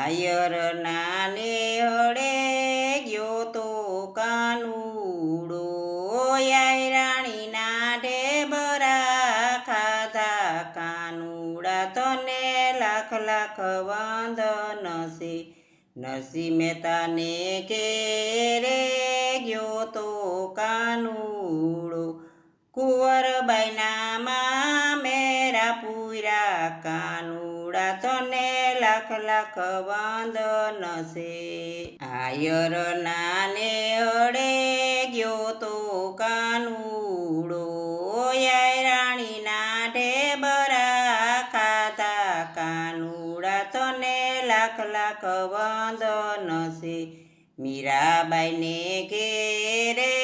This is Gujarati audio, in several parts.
આયર નાને હળે ગયો તો કાનુડો, રાણીના ઢેબરા ખાધા કાનુડા, તને લાખ લાખ વંદન છે. નરસિંહ મહેતાને ઘેરે ગયો તો કાનુડો, કુંવરબાઈના મામેરા પૂર્યા કાનુડા, તને લાખ લાખ વંદન છે. આયર નાને હળે ગયો તો કાનુડો, રાણીના ઢેબરા ખાધા કાનુડા, તને લાખ લાખ વંદન છે. મીરાબાઈને ઘેરે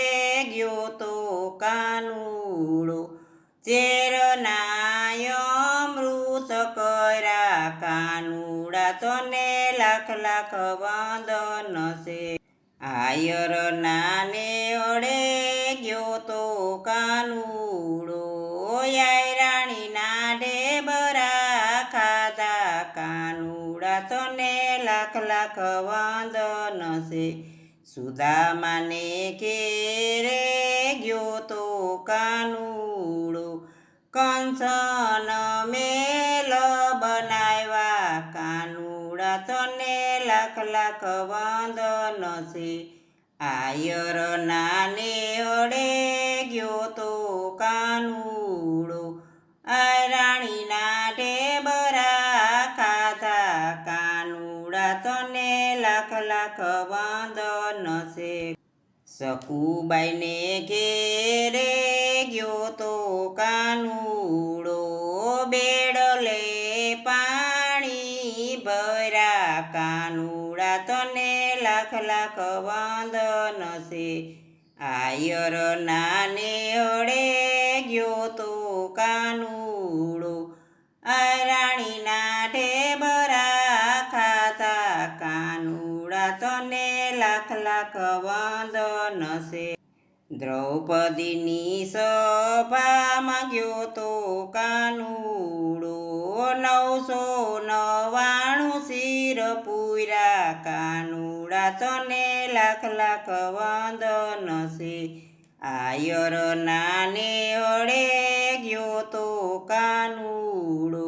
ગયો તો કાનુડો, ઝેરના અમૃત કર્યા કાનુડા, તને લાખ લાખ વંદન છે. આયર નાને હળે ગયો તો કાનુડો, રાણીના ઢેબરા ખાધા કાનુડા, તને લાખ લાખ વંદન છે. સુદામાને ઘેરે ગયો તો કાનુડો, કંસન મેલ બનાવ્યા કાનુડા, તને લાખ લાખ વંદન છે. આયર નાને હળે ગયો તો કાનુડો, રાણીના ઢેબરા ખાધા કાનુડા, તને લાખ લાખ વંદન છે. સકુબાઈને ઘેરે ગયો તો કાનુડો, બેડલે પાણી ભર્યા કાનુડા, તને લાખ લાખ વંદન છે. આયર નાને હળે ગયો તો કાનુડો, રાણીના ઢેબરા ખાધા કાનુડા, તને લાખ લાખ વંદન છે. દ્રૌપદીની સભામાં ગયો તો કાનુડો, 999 શિર પૂર્યા કાનુડા, તને લાખ લાખ વંદન છે. આયર નાને હળે ગયો તો કાનુડો,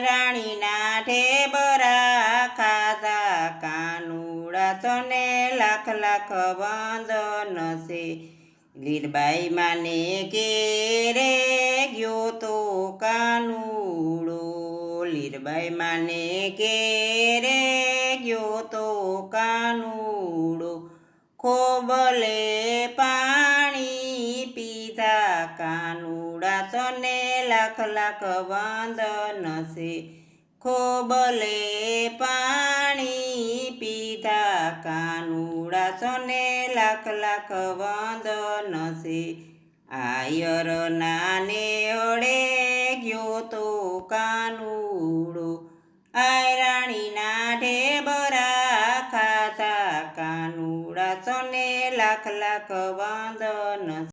રાણીના ઢેબરા ખાધા કાનુડા, તને લાખ લાખ વંદન છે. લીરબાઈ માને ઘેરે ગયો તો કાનુડો, લીરબાઈ માને ઘેરે ગયો તો કાનુડો, ખોબલે પાણી પીધા કાનુડા, તને લાખ લાખ વંદન છે. ખોબલે પાણી પીધા કાનુડા, તને લાખ લાખ વંદન છે. આયર નાને હળે ગયો તો કાનુડો, રાણીના ઢેબરા ખાધા કાનુડા, તને લાખ લાખ વંદન છે.